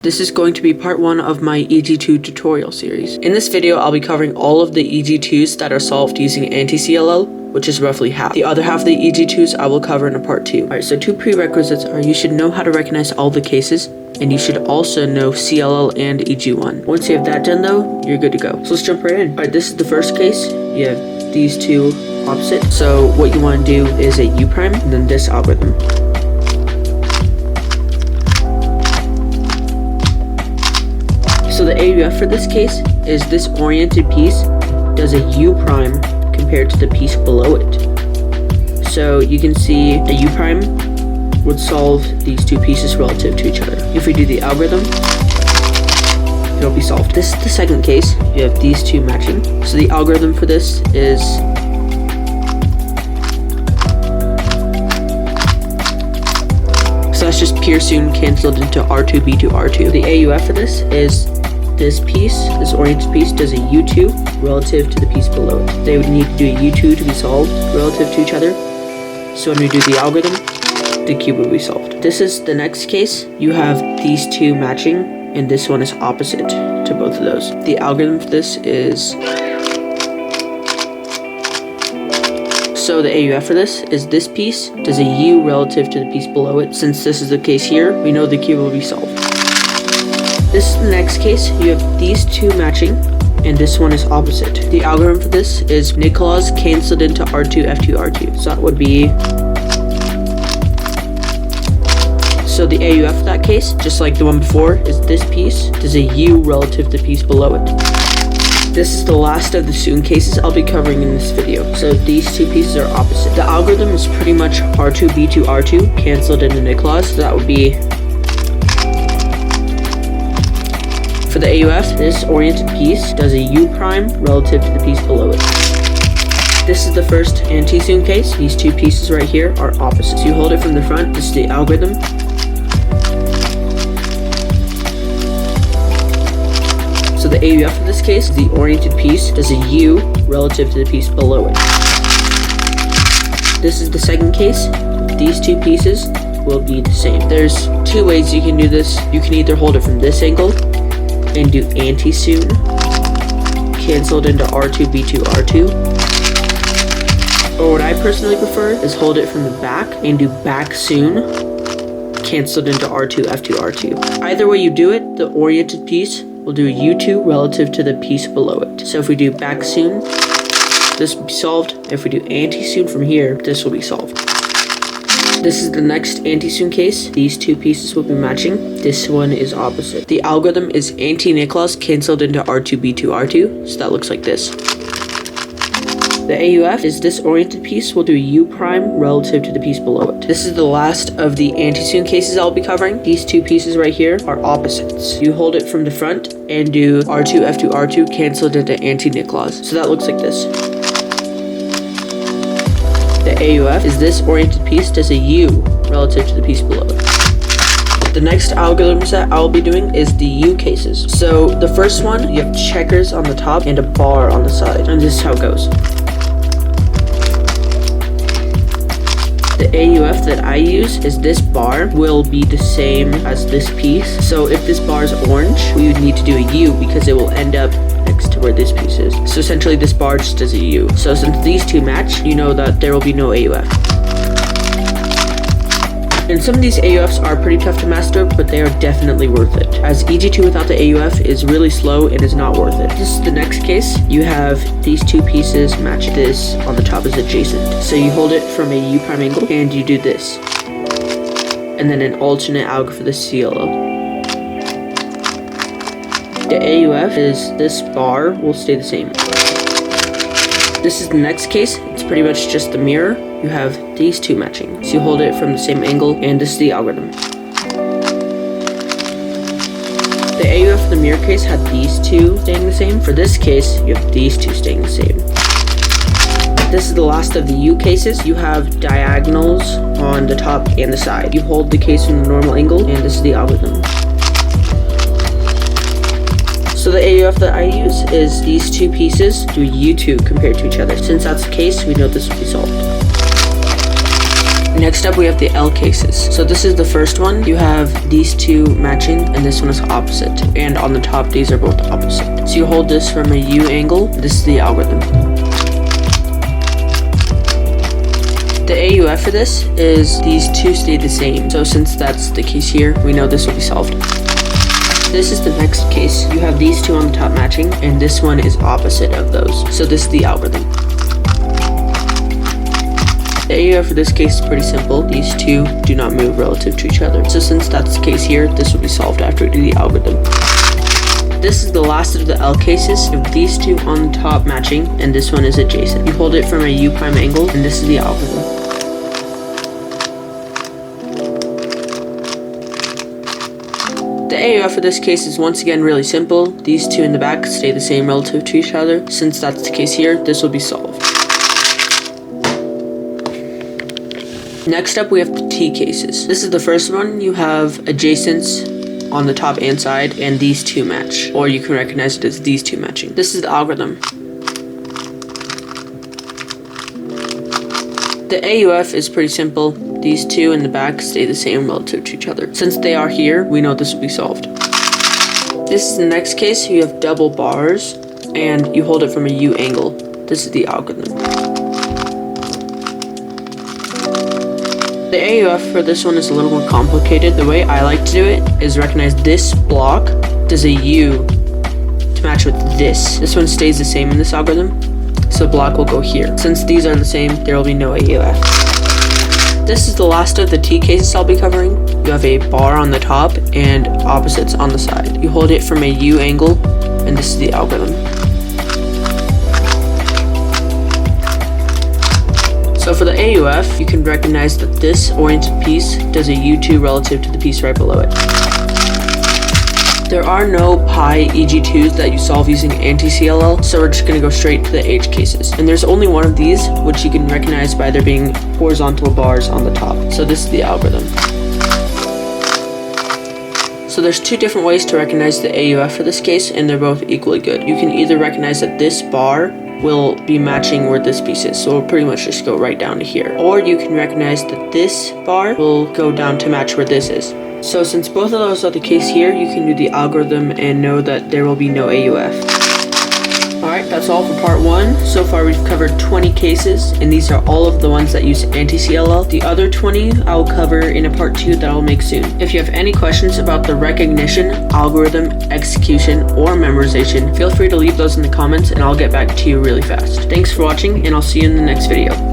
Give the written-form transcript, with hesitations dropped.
This is going to be part 1 of my EG-2 tutorial series. In this video, I'll be covering all of the EG-2s that are solved using Anti-CLL, which is roughly half. The other half of the EG-2s I will cover in a part 2. Alright, so 2 prerequisites are you should know how to recognize all the cases, and you should also know CLL and EG-1. Once you have that done though, you're good to go. So let's jump right in. Alright, this is the first case. You have these two opposite. So what you want to do is a U prime, and then this algorithm. So the AUF for this case is this oriented piece does a U prime compared to the piece below it. So you can see a U prime would solve these two pieces relative to each other. If we do the algorithm, it'll be solved. This is the second case. You have these two matching. So the algorithm for this is that's just pure Sune canceled into R2, B2, R2. The AUF for this is this piece, this oriented piece, does a U2 relative to the piece below it. They would need to do a U2 to be solved relative to each other. So when we do the algorithm, the cube will be solved. This is the next case. You have these two matching, and this one is opposite to both of those. The algorithm for this is... So the AUF for this is this piece does a U relative to the piece below it. Since this is the case here, we know the cube will be solved. This is the next case. You have these two matching, and this one is opposite. The algorithm for this is Nicholas canceled into R2, F2, R2. So that would be... So the AUF for that case, just like the one before, is this piece does a U relative to the piece below it. This is the last of the Sune cases I'll be covering in this video. So these two pieces are opposite. The algorithm is pretty much R2, B2, R2 canceled into Nicholas. So that would be... For the AUF, this oriented piece does a U prime relative to the piece below it. This is the first Antisune case. These two pieces right here are opposite. So you hold it from the front. This is the algorithm. So the AUF in this case, the oriented piece does a U relative to the piece below it. This is the second case. These two pieces will be the same. There's two ways you can do this. You can either hold it from this angle and do Antisune canceled into R2, B2, R2. Or what I personally prefer is hold it from the back and do back Sune canceled into R2, F2, R2. Either way you do it, the oriented piece will do a U2 relative to the piece below it. So if we do back Sune, this will be solved. If we do Antisune from here, this will be solved. This is the next Antisune case. These two pieces will be matching. This one is opposite. The algorithm is anti-Nicholas canceled into R2, B2, R2. So that looks like this. The AUF is this oriented piece will do U prime relative to the piece below it. This is the last of the Antisune cases I'll be covering. These two pieces right here are opposites. You hold it from the front and do R2, F2, R2 canceled into anti-Nicholas. So that looks like this. The AUF is this oriented piece does a U relative to the piece below it. The next algorithms that I'll be doing is the U cases. So the first one, you have checkers on the top and a bar on the side. And this is how it goes. The AUF that I use is this bar will be the same as this piece. So if this bar is orange, we would need to do a U because it will end up next to where this piece is. So essentially this bar just does a U. So since these two match, you know that there will be no AUF. And some of these AUFs are pretty tough to master, but they are definitely worth it, as EG-2 without the AUF is really slow and is not worth it. This is the next case. You have these two pieces match. This on the top is adjacent. So you hold it from a U prime angle and you do this. And then an alternate alg for the CLL. The AUF is this bar will stay the same. This is the next case. It's pretty much just the mirror. You have these two matching. So you hold it from the same angle, and this is the algorithm. The AUF for the mirror case had these two staying the same. For this case, you have these two staying the same. This is the last of the U cases. You have diagonals on the top and the side. You hold the case from the normal angle, and this is the algorithm. So the AUF that I use is these two pieces do U2 compared to each other. Since that's the case, we know this will be solved. Next up, we have the L cases. So this is the first one. You have these two matching, and this one is opposite. And on the top, these are both opposite. So you hold this from a U angle. This is the algorithm. The AUF for this is these two stay the same. So since that's the case here, we know this will be solved. This is the next case. You have these two on the top matching, and this one is opposite of those. So this is the algorithm. The AUF for this case is pretty simple. These two do not move relative to each other. So since that's the case here, this will be solved after we do the algorithm. This is the last of the L cases. You have these two on the top matching, and this one is adjacent. You hold it from a U prime angle, and this is the algorithm. The AUF for this case is once again really simple. These two in the back stay the same relative to each other. Since that's the case here, this will be solved. Next up, we have the T cases. This is the first one. You have adjacents on the top and side, and these two match, or you can recognize it as these two matching. This is the algorithm. The AUF is pretty simple. These two in the back stay the same relative to each other. Since they are here, we know this will be solved. This is the next case. You have double bars, and you hold it from a U angle. This is the algorithm. The AUF for this one is a little more complicated. The way I like to do it is recognize this block does a U to match with this. This one stays the same in this algorithm, so the block will go here. Since these are the same, there will be no AUF. This is the last of the T cases I'll be covering. You have a bar on the top and opposites on the side. You hold it from a U angle, and this is the algorithm. So for the AUF, you can recognize that this oriented piece does a U2 relative to the piece right below it. There are no pi EG-2s that you solve using Anti-CLL, so we're just going to go straight to the H cases. And there's only one of these, which you can recognize by there being horizontal bars on the top. So this is the algorithm. So there's two different ways to recognize the AUF for this case, and they're both equally good. You can either recognize that this bar will be matching where this piece is, so we'll pretty much just go right down to here. Or you can recognize that this bar will go down to match where this is. So since both of those are the case here, you can do the algorithm and know that there will be no AUF. Alright, that's all for part 1. So far we've covered 20 cases, and these are all of the ones that use Anti-CLL. The other 20 I'll cover in a part 2 that I'll make soon. If you have any questions about the recognition, algorithm, execution, or memorization, feel free to leave those in the comments and I'll get back to you really fast. Thanks for watching, and I'll see you in the next video.